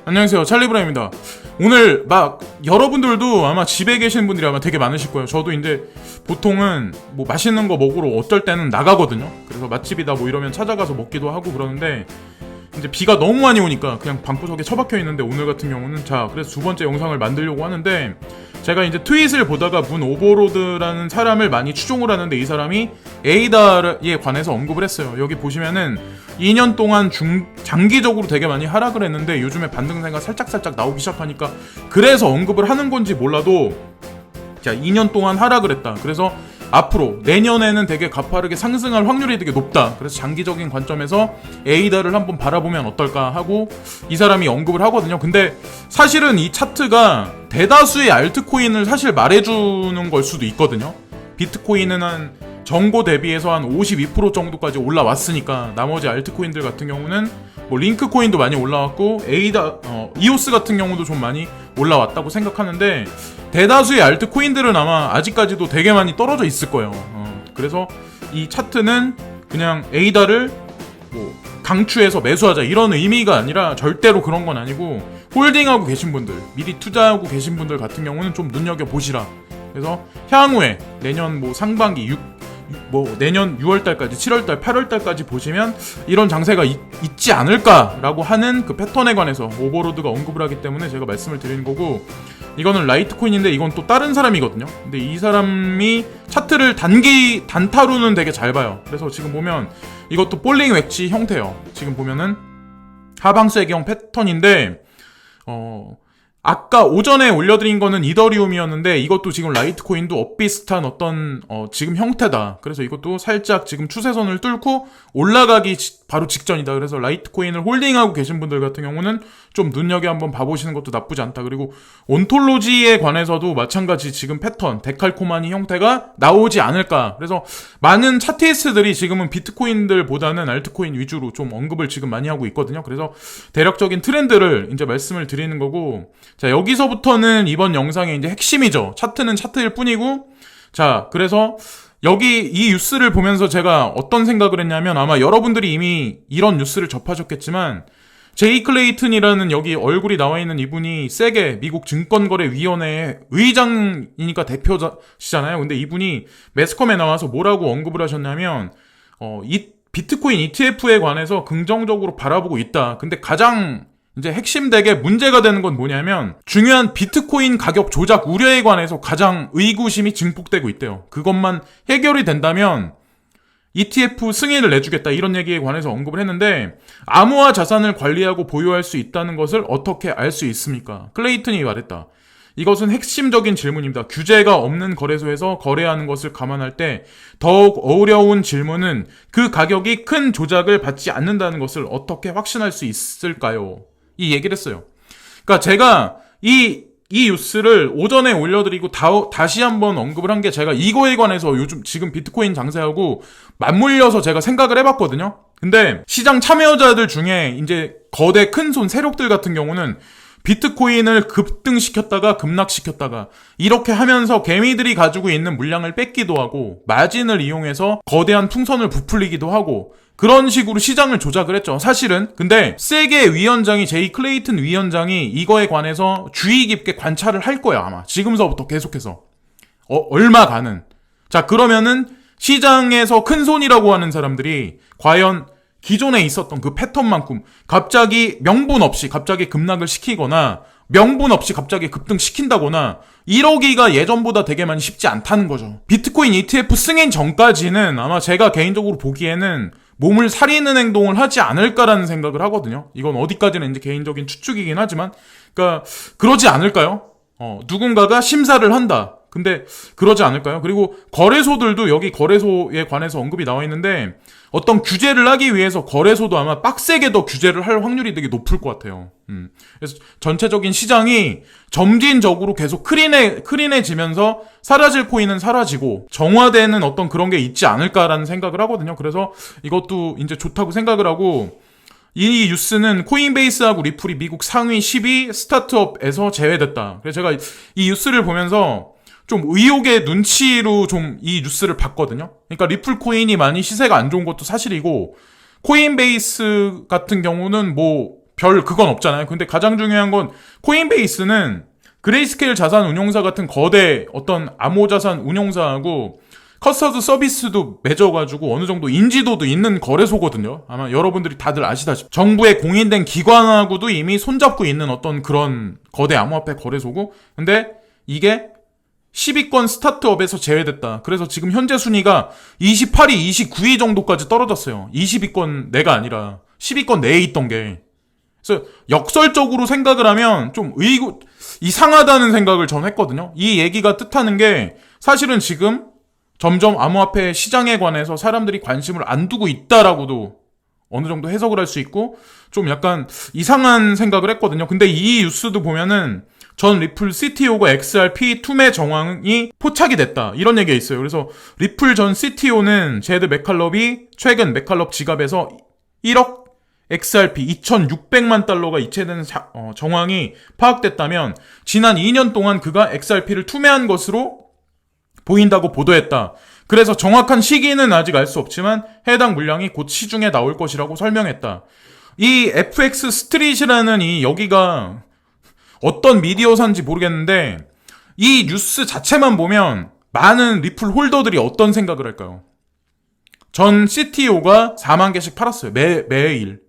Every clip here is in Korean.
안녕하세요, 찰리브라입니다. 오늘 막 여러분들도 아마 집에 계시는 분들이 아마 되게 많으실 거예요. 저도 이제 보통은 뭐 맛있는 거 먹으러 어떨 때는 나가거든요. 그래서 맛집이다 뭐 이러면 찾아가서 먹기도 하고 그러는데 이제 비가 너무 많이 오니까 그냥 방구석에 처박혀 있는데, 오늘 같은 경우는 그래서 두 번째 영상을 만들려고 하는데, 제가 이제 트윗을 보다가 문 오버로드라는 사람을 많이 추종을 하는데, 이 사람이 에이다에 관해서 언급을 했어요. 여기 보시면은 2년 동안 장기적으로 되게 많이 하락을 했는데 요즘에 반등세가 살짝살짝 나오기 시작하니까, 그래서 언급을 하는 건지 몰라도 2년 동안 하락을 했다. 그래서 앞으로 내년에는 되게 가파르게 상승할 확률이 되게 높다. 그래서 장기적인 관점에서 에이다를 한번 바라보면 어떨까 하고 이 사람이 언급을 하거든요. 근데 사실은 이 차트가 대다수의 알트코인을 사실 말해주는 걸 수도 있거든요. 비트코인은 한 전고 대비해서 한 52% 정도까지 올라왔으니까 나머지 알트코인들 같은 경우는 뭐 링크코인도 많이 올라왔고 이오스 같은 경우도 좀 많이 올라왔다고 생각하는데, 대다수의 알트코인들은 아마 아직까지도 되게 많이 떨어져 있을 거예요. 그래서 이 차트는 그냥 에이다를 뭐 강추해서 매수하자 이런 의미가 아니라, 절대로 그런 건 아니고, 홀딩하고 계신 분들, 미리 투자하고 계신 분들 같은 경우는 좀 눈여겨보시라. 그래서 향후에 내년 뭐 상반기 내년 6월달까지 7월달 8월달까지 보시면 이런 장세가 있지 않을까라고 하는 그 패턴에 관해서 오버로드가 언급을 하기 때문에 제가 말씀을 드리는 거고, 이거는 라이트코인인데 이건 또 다른 사람이거든요. 근데 이 사람이 차트를 단타로는 되게 잘 봐요. 그래서 지금 보면 이것도 볼링 웨지 형태예요. 지금 보면은 하방세기형 패턴인데, 아까 오전에 올려드린 거는 이더리움이었는데, 이것도 지금 라이트코인도 비슷한 어떤 지금 형태다. 그래서 이것도 살짝 지금 추세선을 뚫고 올라가기 바로 직전이다. 그래서 라이트코인을 홀딩하고 계신 분들 같은 경우는 좀 눈여겨 한번 봐보시는 것도 나쁘지 않다. 그리고 온톨로지에 관해서도 마찬가지 지금 패턴, 데칼코마니 형태가 나오지 않을까. 그래서 많은 차트리스트들이 지금은 비트코인들보다는 알트코인 위주로 좀 언급을 지금 많이 하고 있거든요. 그래서 대략적인 트렌드를 이제 말씀을 드리는 거고, 자, 여기서부터는 이번 영상의 이제 핵심이죠. 차트는 차트일 뿐이고, 자, 그래서 여기 이 뉴스를 보면서 제가 어떤 생각을 했냐면, 아마 여러분들이 이미 이런 뉴스를 접하셨겠지만, 제이 클레이튼이라는 여기 얼굴이 나와 있는 이분이 세게 미국 증권거래위원회 의장이니까 대표시잖아요. 근데 이분이 매스컴에 나와서 뭐라고 언급을 하셨냐면, 이 비트코인 ETF에 관해서 긍정적으로 바라보고 있다. 근데 가장 이제 핵심되게 문제가 되는 건 뭐냐면, 중요한 비트코인 가격 조작 우려에 관해서 가장 의구심이 증폭되고 있대요. 그것만 해결이 된다면 ETF 승인을 내주겠다, 이런 얘기에 관해서 언급을 했는데, 암호화 자산을 관리하고 보유할 수 있다는 것을 어떻게 알 수 있습니까? 클레이튼이 말했다. 이것은 핵심적인 질문입니다. 규제가 없는 거래소에서 거래하는 것을 감안할 때 더욱 어려운 질문은 그 가격이 큰 조작을 받지 않는다는 것을 어떻게 확신할 수 있을까요? 이 얘기를 했어요. 그러니까 제가 이 뉴스를 오전에 올려드리고 다시 한번 언급을 한 게, 제가 이거에 관해서 요즘 지금 비트코인 장세하고 맞물려서 제가 생각을 해봤거든요. 근데 시장 참여자들 중에 이제 거대 큰손 세력들 같은 경우는 비트코인을 급등시켰다가 급락시켰다가 이렇게 하면서 개미들이 가지고 있는 물량을 뺏기도 하고, 마진을 이용해서 거대한 풍선을 부풀리기도 하고, 그런 식으로 시장을 조작을 했죠, 사실은. 근데 세계 위원장이, 제이 클레이튼 위원장이 이거에 관해서 주의 깊게 관찰을 할 거야, 아마 지금서부터 계속해서 얼마간은. 자, 그러면은 시장에서 큰 손이라고 하는 사람들이 과연 기존에 있었던 그 패턴만큼 갑자기 명분 없이 갑자기 급락을 시키거나, 명분 없이 갑자기 급등시킨다거나 이러기가 예전보다 되게 많이 쉽지 않다는 거죠. 비트코인 ETF 승인 전까지는 아마 제가 개인적으로 보기에는 몸을 사리는 행동을 하지 않을까라는 생각을 하거든요. 이건 어디까지는 이제 개인적인 추측이긴 하지만, 그러니까 그러지 않을까요? 누군가가 심사를 한다. 근데 그러지 않을까요? 그리고 거래소들도 여기 거래소에 관해서 언급이 나와 있는데, 어떤 규제를 하기 위해서 거래소도 아마 빡세게 더 규제를 할 확률이 되게 높을 것 같아요. 그래서 전체적인 시장이 점진적으로 계속 크린해지면서 사라질 코인은 사라지고 정화되는 어떤 그런 게 있지 않을까라는 생각을 하거든요. 그래서 이것도 이제 좋다고 생각을 하고, 이 뉴스는 코인베이스하고 리플이 미국 상위 10위 스타트업에서 제외됐다. 그래서 제가 이 뉴스를 보면서 좀 의혹의 눈치로 좀 이 뉴스를 봤거든요. 그러니까 리플 코인이 많이 시세가 안 좋은 것도 사실이고, 코인베이스 같은 경우는 뭐 별 그건 없잖아요. 근데 가장 중요한 건 코인베이스는 그레이스케일 자산 운용사 같은 거대 어떤 암호 자산 운용사하고 커스터드 서비스도 맺어가지고 어느 정도 인지도도 있는 거래소거든요. 아마 여러분들이 다들 아시다시피 정부에 공인된 기관하고도 이미 손잡고 있는 어떤 그런 거대 암호화폐 거래소고, 근데 이게 10위권 스타트업에서 제외됐다. 그래서 지금 현재 순위가 28위, 29위 정도까지 떨어졌어요. 20위권 내가 아니라 10위권 내에 있던 게. 그래서 역설적으로 생각을 하면 좀 이상하다는 생각을 전 했거든요. 이 얘기가 뜻하는 게 사실은 지금 점점 암호화폐 시장에 관해서 사람들이 관심을 안 두고 있다라고도 어느 정도 해석을 할 수 있고, 좀 약간 이상한 생각을 했거든요. 근데 이 뉴스도 보면은 전 리플 CTO가 XRP 투매 정황이 포착이 됐다, 이런 얘기가 있어요. 그래서 리플 전 CTO는 제드 맥칼럽이 최근 맥칼럽 지갑에서 1억 XRP 2,600만 달러가 이체된 정황이 파악됐다면 지난 2년 동안 그가 XRP를 투매한 것으로 보인다고 보도했다. 그래서 정확한 시기는 아직 알 수 없지만 해당 물량이 곧 시중에 나올 것이라고 설명했다. 이 FX 스트릿이라는 이 여기가 어떤 미디어사인지 모르겠는데 이 뉴스 자체만 보면 많은 리플 홀더들이 어떤 생각을 할까요? 전 CTO가 4만 개씩 팔았어요. 매일.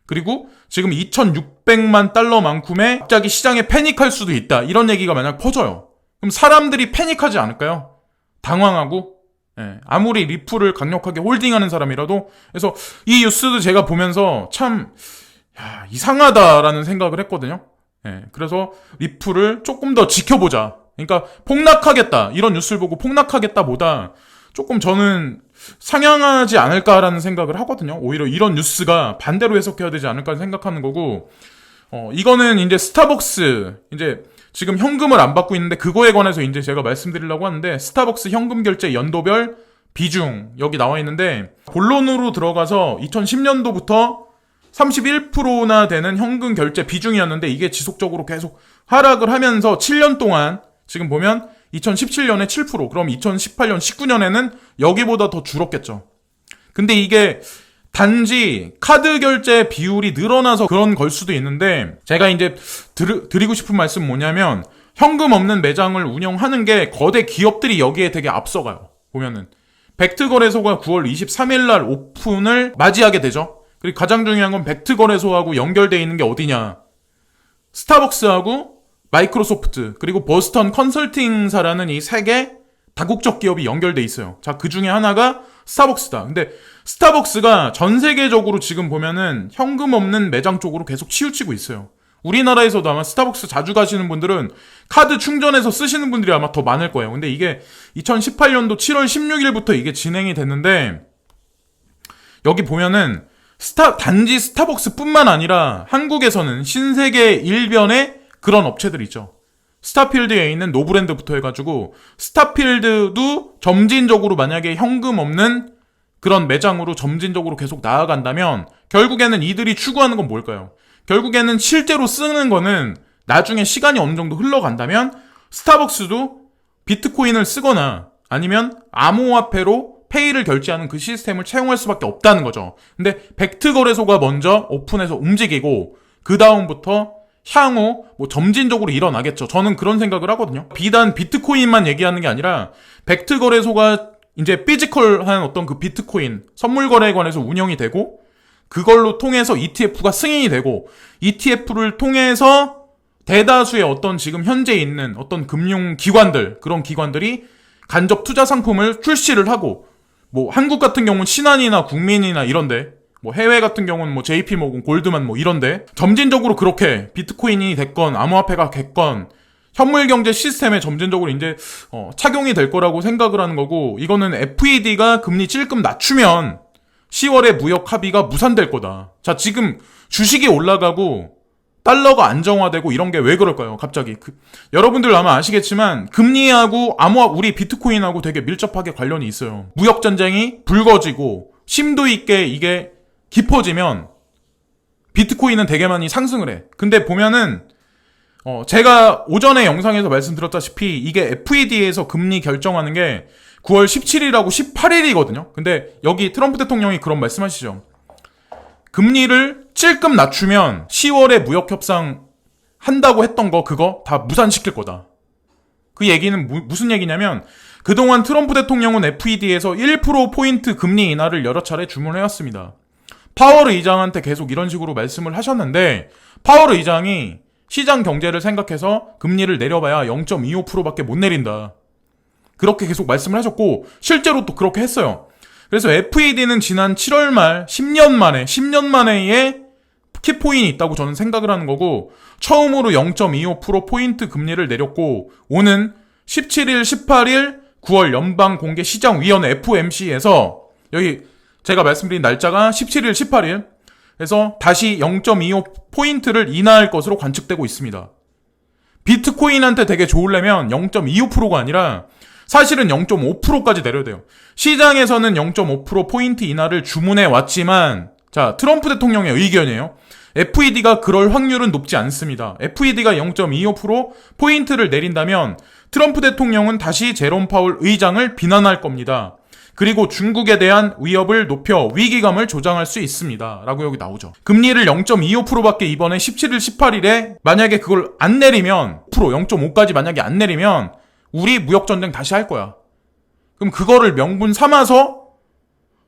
그리고 지금 2,600만 달러만큼의 갑자기 시장에 패닉할 수도 있다, 이런 얘기가 만약 퍼져요. 그럼 사람들이 패닉하지 않을까요? 당황하고, 아무리 리플을 강력하게 홀딩하는 사람이라도. 그래서 이 뉴스도 제가 보면서 참 이상하다라는 생각을 했거든요. 그래서 리플을 조금 더 지켜보자. 그러니까 폭락하겠다, 이런 뉴스를 보고 폭락하겠다 보다 조금 저는 상향하지 않을까라는 생각을 하거든요. 오히려 이런 뉴스가 반대로 해석해야 되지 않을까 생각하는 거고, 이거는 이제 스타벅스, 이제 지금 현금을 안 받고 있는데 그거에 관해서 이제 제가 말씀드리려고 하는데, 스타벅스 현금 결제 연도별 비중 여기 나와 있는데, 본론으로 들어가서 2010년도부터 31%나 되는 현금 결제 비중이었는데 이게 지속적으로 계속 하락을 하면서 7년 동안 지금 보면 2017년에 7%, 그럼 2018년, 19년에는 여기보다 더 줄었겠죠. 근데 이게 단지 카드 결제 비율이 늘어나서 그런 걸 수도 있는데, 제가 이제 드리고 싶은 말씀 뭐냐면, 현금 없는 매장을 운영하는 게 거대 기업들이 여기에 되게 앞서가요. 보면은 벡트 거래소가 9월 23일 날 오픈을 맞이하게 되죠. 그리고 가장 중요한 건 벡트 거래소하고 연결되어 있는 게 어디냐, 스타벅스하고 마이크로소프트 그리고 버스턴 컨설팅사라는 이 세 개 다국적 기업이 연결돼 있어요. 자, 그 중에 하나가 스타벅스다. 근데 스타벅스가 전 세계적으로 지금 보면은 현금 없는 매장 쪽으로 계속 치우치고 있어요. 우리나라에서도 아마 스타벅스 자주 가시는 분들은 카드 충전해서 쓰시는 분들이 아마 더 많을 거예요. 근데 이게 2018년도 7월 16일부터 이게 진행이 됐는데, 여기 보면은 단지 스타벅스뿐만 아니라 한국에서는 신세계 일변에 그런 업체들 있죠. 스타필드에 있는 노브랜드부터 해가지고 스타필드도 점진적으로 만약에 현금 없는 그런 매장으로 점진적으로 계속 나아간다면 결국에는 이들이 추구하는 건 뭘까요? 결국에는 실제로 쓰는 거는 나중에 시간이 어느 정도 흘러간다면 스타벅스도 비트코인을 쓰거나 아니면 암호화폐로 페이를 결제하는 그 시스템을 채용할 수밖에 없다는 거죠. 근데 벡트 거래소가 먼저 오픈해서 움직이고 그 다음부터 향후 점진적으로 일어나겠죠. 저는 그런 생각을 하거든요. 비단 비트코인만 얘기하는 게 아니라 벡트 거래소가 이제 피지컬한 어떤 그 비트코인 선물 거래에 관해서 운영이 되고, 그걸로 통해서 ETF가 승인이 되고, ETF를 통해서 대다수의 어떤 지금 현재 있는 어떤 금융 기관들, 그런 기관들이 간접 투자 상품을 출시를 하고, 한국 같은 경우는 신한이나 국민이나 이런데, 해외 같은 경우는 JP모건, 골드만 이런데 점진적으로 그렇게 비트코인이 됐건 암호화폐가 됐건 현물 경제 시스템에 점진적으로 이제 착용이 될 거라고 생각을 하는 거고, 이거는 FED가 금리 찔끔 낮추면 10월에 무역 합의가 무산될 거다. 자, 지금 주식이 올라가고 달러가 안정화되고 이런 게 왜 그럴까요? 갑자기 여러분들 아마 아시겠지만 금리하고 우리 비트코인하고 되게 밀접하게 관련이 있어요. 무역 전쟁이 불거지고 심도 있게 이게 깊어지면 비트코인은 되게 많이 상승을 해. 근데 보면은 제가 오전에 영상에서 말씀드렸다시피 이게 FED에서 금리 결정하는 게 9월 17일하고 18일이거든요. 근데 여기 트럼프 대통령이 그런 말씀하시죠. 금리를 찔끔 낮추면 10월에 무역협상 한다고 했던 거 그거 다 무산시킬 거다. 그 얘기는 무슨 얘기냐면 그동안 트럼프 대통령은 FED에서 1%포인트 금리 인하를 여러 차례 주문해왔습니다. 파월 의장한테 계속 이런 식으로 말씀을 하셨는데 파월 의장이 시장 경제를 생각해서 금리를 내려봐야 0.25%밖에 못 내린다. 그렇게 계속 말씀을 하셨고 실제로 또 그렇게 했어요. 그래서 FED는 지난 7월 말 10년 만에의 키포인이 있다고 저는 생각을 하는 거고 처음으로 0.25%포인트 금리를 내렸고 오는 17일, 18일 9월 연방공개시장위원회 FOMC에서 여기 제가 말씀드린 날짜가 17일, 18일 그래서 다시 0.25포인트를 인하할 것으로 관측되고 있습니다. 비트코인한테 되게 좋으려면 0.25%가 아니라 사실은 0.5%까지 내려야 돼요. 시장에서는 0.5%포인트 인하를 주문해 왔지만 자, 트럼프 대통령의 의견이에요. FED가 그럴 확률은 높지 않습니다. FED가 0.25%포인트를 내린다면 트럼프 대통령은 다시 제롬 파월 의장을 비난할 겁니다. 그리고 중국에 대한 위협을 높여 위기감을 조장할 수 있습니다. 라고 여기 나오죠. 금리를 0.25%밖에 이번에 17일, 18일에 만약에 그걸 안 내리면 0.5까지 만약에 안 내리면 우리 무역전쟁 다시 할 거야. 그럼 그거를 명분 삼아서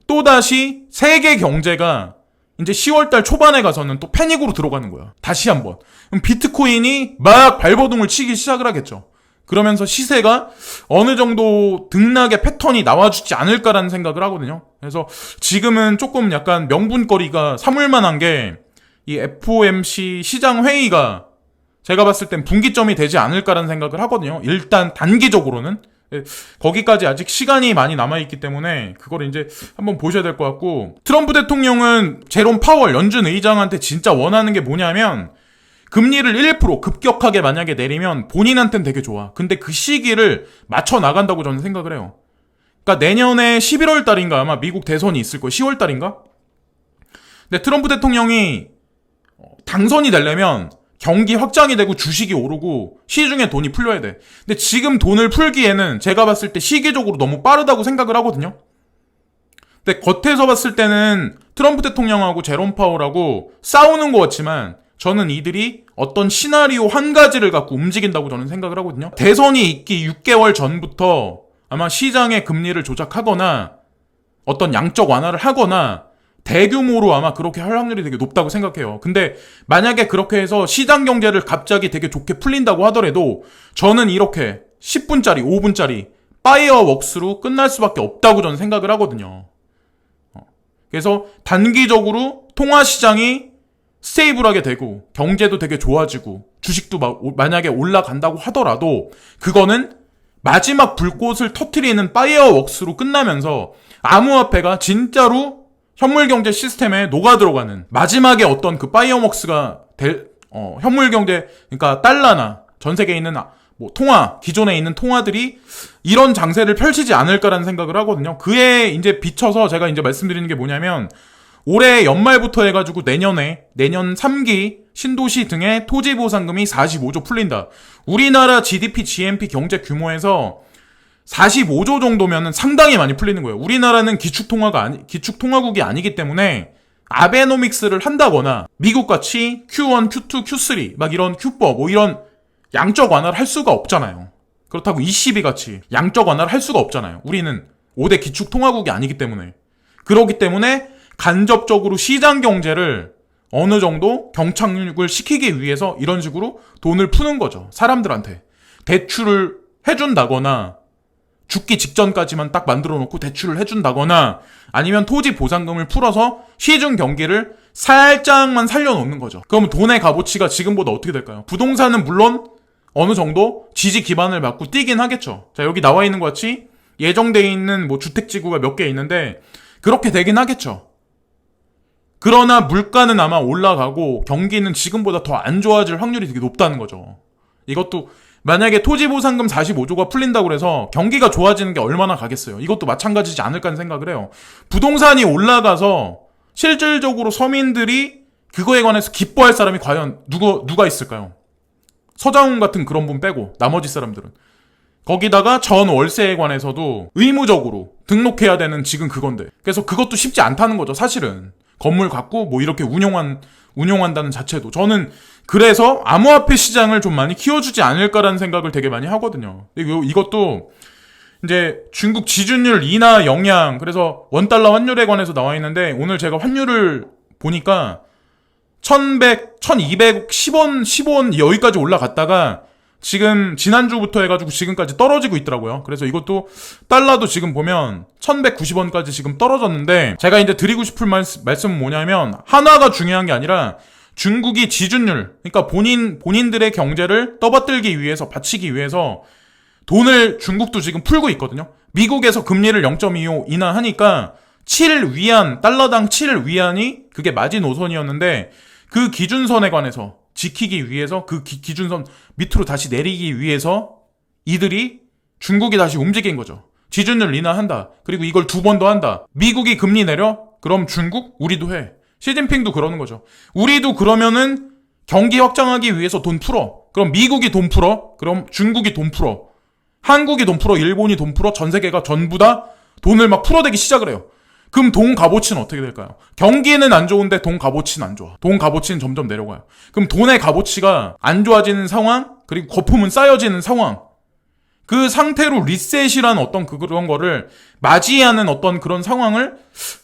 또다시 세계 경제가 이제 10월달 초반에 가서는 또 패닉으로 들어가는 거야. 다시 한번. 그럼 비트코인이 막 발버둥을 치기 시작을 하겠죠. 그러면서 시세가 어느 정도 등락의 패턴이 나와주지 않을까라는 생각을 하거든요. 그래서 지금은 조금 약간 명분거리가 사물만한 게 이 FOMC 시장 회의가 제가 봤을 땐 분기점이 되지 않을까라는 생각을 하거든요. 일단 단기적으로는. 거기까지 아직 시간이 많이 남아있기 때문에 그걸 이제 한번 보셔야 될 것 같고 트럼프 대통령은 제롬 파월 연준 의장한테 진짜 원하는 게 뭐냐면 금리를 1% 급격하게 만약에 내리면 본인한테는 되게 좋아. 근데 그 시기를 맞춰 나간다고 저는 생각을 해요. 그러니까 내년에 11월 달인가 아마 미국 대선이 있을 거예요. 10월 달인가? 근데 트럼프 대통령이 당선이 되려면 경기 확장이 되고 주식이 오르고 시중에 돈이 풀려야 돼. 근데 지금 돈을 풀기에는 제가 봤을 때 시기적으로 너무 빠르다고 생각을 하거든요. 근데 겉에서 봤을 때는 트럼프 대통령하고 제롬 파월하고 싸우는 것 같지만 저는 이들이 어떤 시나리오 한 가지를 갖고 움직인다고 저는 생각을 하거든요. 대선이 있기 6개월 전부터 아마 시장의 금리를 조작하거나 어떤 양적 완화를 하거나 대규모로 아마 그렇게 할 확률이 되게 높다고 생각해요. 근데 만약에 그렇게 해서 시장 경제를 갑자기 되게 좋게 풀린다고 하더라도 저는 이렇게 10분짜리, 5분짜리 파이어웍스로 끝날 수밖에 없다고 저는 생각을 하거든요. 그래서 단기적으로 통화시장이 스테이블하게 되고 경제도 되게 좋아지고 주식도 만약에 올라간다고 하더라도 그거는 마지막 불꽃을 터트리는 파이어웍스로 끝나면서 암호화폐가 진짜로 현물경제 시스템에 녹아들어가는 마지막에 어떤 그 파이어웍스가 현물경제 그러니까 달러나 전세계에 있는 기존에 있는 통화들이 이런 장세를 펼치지 않을까라는 생각을 하거든요. 그에 이제 비춰서 제가 이제 말씀드리는 게 뭐냐면 올해 연말부터 해가지고 내년 3기 신도시 등의 토지보상금이 45조 풀린다. 우리나라 GDP, GNP 경제 규모에서 45조 정도면은 상당히 많이 풀리는 거예요. 우리나라는 기축통화국이 아니기 때문에 아베노믹스를 한다거나 미국같이 Q1, Q2, Q3 막 이런 Q법 이런 양적 완화를 할 수가 없잖아요. 그렇다고 ECB 같이 양적 완화를 할 수가 없잖아요. 우리는 5대 기축통화국이 아니기 때문에. 그렇기 때문에 간접적으로 시장 경제를 어느 정도 경착륙을 시키기 위해서 이런 식으로 돈을 푸는 거죠. 사람들한테. 대출을 해준다거나 죽기 직전까지만 딱 만들어 놓고 대출을 해준다거나 아니면 토지 보상금을 풀어서 시중 경기를 살짝만 살려놓는 거죠. 그럼 돈의 값어치가 지금보다 어떻게 될까요? 부동산은 물론 어느 정도 지지 기반을 맞고 뛰긴 하겠죠. 자, 여기 나와 있는 것 같이 예정되어 있는 주택지구가 몇 개 있는데 그렇게 되긴 하겠죠. 그러나 물가는 아마 올라가고 경기는 지금보다 더 안 좋아질 확률이 되게 높다는 거죠. 이것도 만약에 토지보상금 45조가 풀린다고 해서 경기가 좋아지는 게 얼마나 가겠어요. 이것도 마찬가지지 않을까 하는 생각을 해요. 부동산이 올라가서 실질적으로 서민들이 그거에 관해서 기뻐할 사람이 과연 누가 있을까요? 서장훈 같은 그런 분 빼고 나머지 사람들은. 거기다가 전 월세에 관해서도 의무적으로 등록해야 되는 지금 그건데. 그래서 그것도 쉽지 않다는 거죠, 사실은. 건물 갖고 뭐 이렇게 운용한다는 자체도 저는 그래서 암호화폐 시장을 좀 많이 키워주지 않을까라는 생각을 되게 많이 하거든요. 그리고 이것도 이제 중국 지준율 인하 영향, 그래서 원달러 환율에 관해서 나와 있는데 오늘 제가 환율을 보니까 1210원, 15원 여기까지 올라갔다가 지금 지난주부터 해가지고 지금까지 떨어지고 있더라고요. 그래서 이것도 달러도 지금 보면 1190원까지 지금 떨어졌는데 제가 이제 드리고 싶은 말씀은 뭐냐면 한화가 중요한 게 아니라 중국이 지준율, 그러니까 본인들의 경제를 떠받들기 위해서, 받치기 위해서 돈을 중국도 지금 풀고 있거든요. 미국에서 금리를 0.25 인하하니까 7위안, 달러당 7위안이 그게 마지노선이었는데 그 기준선에 관해서 지키기 위해서 그 기준선 밑으로 다시 내리기 위해서 이들이 중국이 다시 움직인 거죠. 지준율 인하한다. 그리고 이걸 2번 더 한다. 미국이 금리 내려? 그럼 중국? 우리도 해. 시진핑도 그러는 거죠. 우리도 그러면은 경기 확장하기 위해서 돈 풀어. 그럼 미국이 돈 풀어? 그럼 중국이 돈 풀어. 한국이 돈 풀어? 일본이 돈 풀어? 전 세계가 전부 다 돈을 막 풀어대기 시작을 해요. 그럼 돈 값어치는 어떻게 될까요? 경기는 안 좋은데 돈 값어치는 안 좋아. 돈 값어치는 점점 내려가요. 그럼 돈의 값어치가 안 좋아지는 상황, 그리고 거품은 쌓여지는 상황, 그 상태로 리셋이라는 어떤 그런 거를 맞이하는 어떤 그런 상황을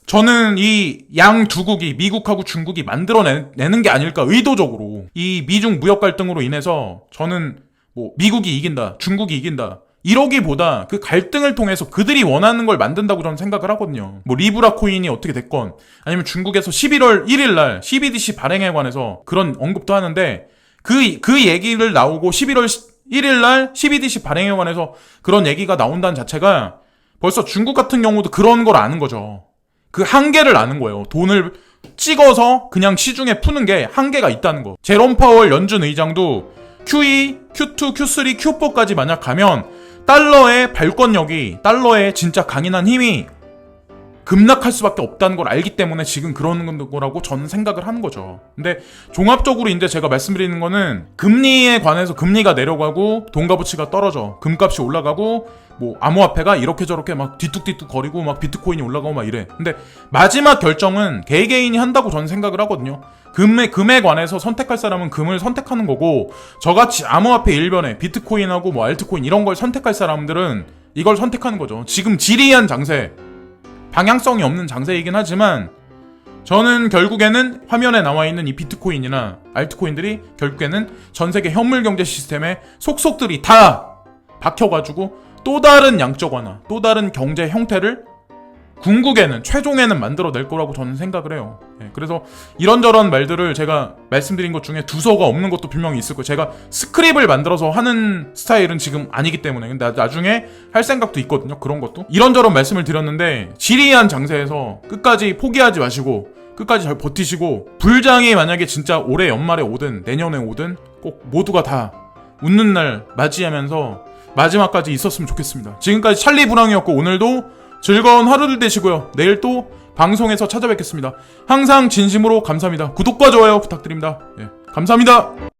저는 이 양 두국이, 미국하고 중국이 만들어내는 게 아닐까, 의도적으로. 이 미중 무역 갈등으로 인해서 저는 뭐 미국이 이긴다, 중국이 이긴다, 이러기보다 그 갈등을 통해서 그들이 원하는 걸 만든다고 저는 생각을 하거든요. 뭐 리브라 코인이 어떻게 됐건, 아니면 중국에서 11월 1일 날 CBDC 발행에 관해서 그런 언급도 하는데 그 얘기를 나오고 11월 1일 날 CBDC 발행에 관해서 그런 얘기가 나온다는 자체가 벌써 중국 같은 경우도 그런 걸 아는 거죠. 그 한계를 아는 거예요. 돈을 찍어서 그냥 시중에 푸는 게 한계가 있다는 거. 제롬 파월 연준 의장도 QE, Q2, Q3, Q4까지 만약 가면 달러의 발권력이, 달러의 진짜 강인한 힘이 급락할 수밖에 없다는 걸 알기 때문에 지금 그러는 거라고 저는 생각을 하는 거죠. 근데 종합적으로 이제 제가 말씀드리는 거는 금리에 관해서 금리가 내려가고 돈 값어치가 떨어져, 금값이 올라가고 뭐 암호화폐가 이렇게 저렇게 막 뒤뚝뒤뚝 거리고 막 비트코인이 올라가고 막 이래. 근데 마지막 결정은 개개인이 한다고 저는 생각을 하거든요. 금에 관해서 선택할 사람은 금을 선택하는 거고, 저같이 암호화폐 일변에 비트코인하고 뭐 알트코인 이런 걸 선택할 사람들은 이걸 선택하는 거죠. 지금 지리한 장세, 방향성이 없는 장세이긴 하지만 저는 결국에는 화면에 나와 있는 이 비트코인이나 알트코인들이 결국에는 전 세계 현물 경제 시스템에 속속들이 다 박혀가지고 또 다른 양적 완화, 또 다른 경제 형태를 궁극에는, 최종에는 만들어낼 거라고 저는 생각을 해요. 그래서 이런저런 말들을 제가 말씀드린 것 중에 두서가 없는 것도 분명히 있을 거예요. 제가 스크립을 만들어서 하는 스타일은 지금 아니기 때문에. 근데 나중에 할 생각도 있거든요. 그런 것도. 이런저런 말씀을 드렸는데 지리한 장세에서 끝까지 포기하지 마시고 끝까지 잘 버티시고, 불장이 만약에 진짜 올해 연말에 오든 내년에 오든 꼭 모두가 다 웃는 날 맞이하면서 마지막까지 있었으면 좋겠습니다. 지금까지 찰리 브랑이었고 오늘도 즐거운 하루들 되시고요. 내일 또 방송에서 찾아뵙겠습니다. 항상 진심으로 감사합니다. 구독과 좋아요 부탁드립니다. 감사합니다.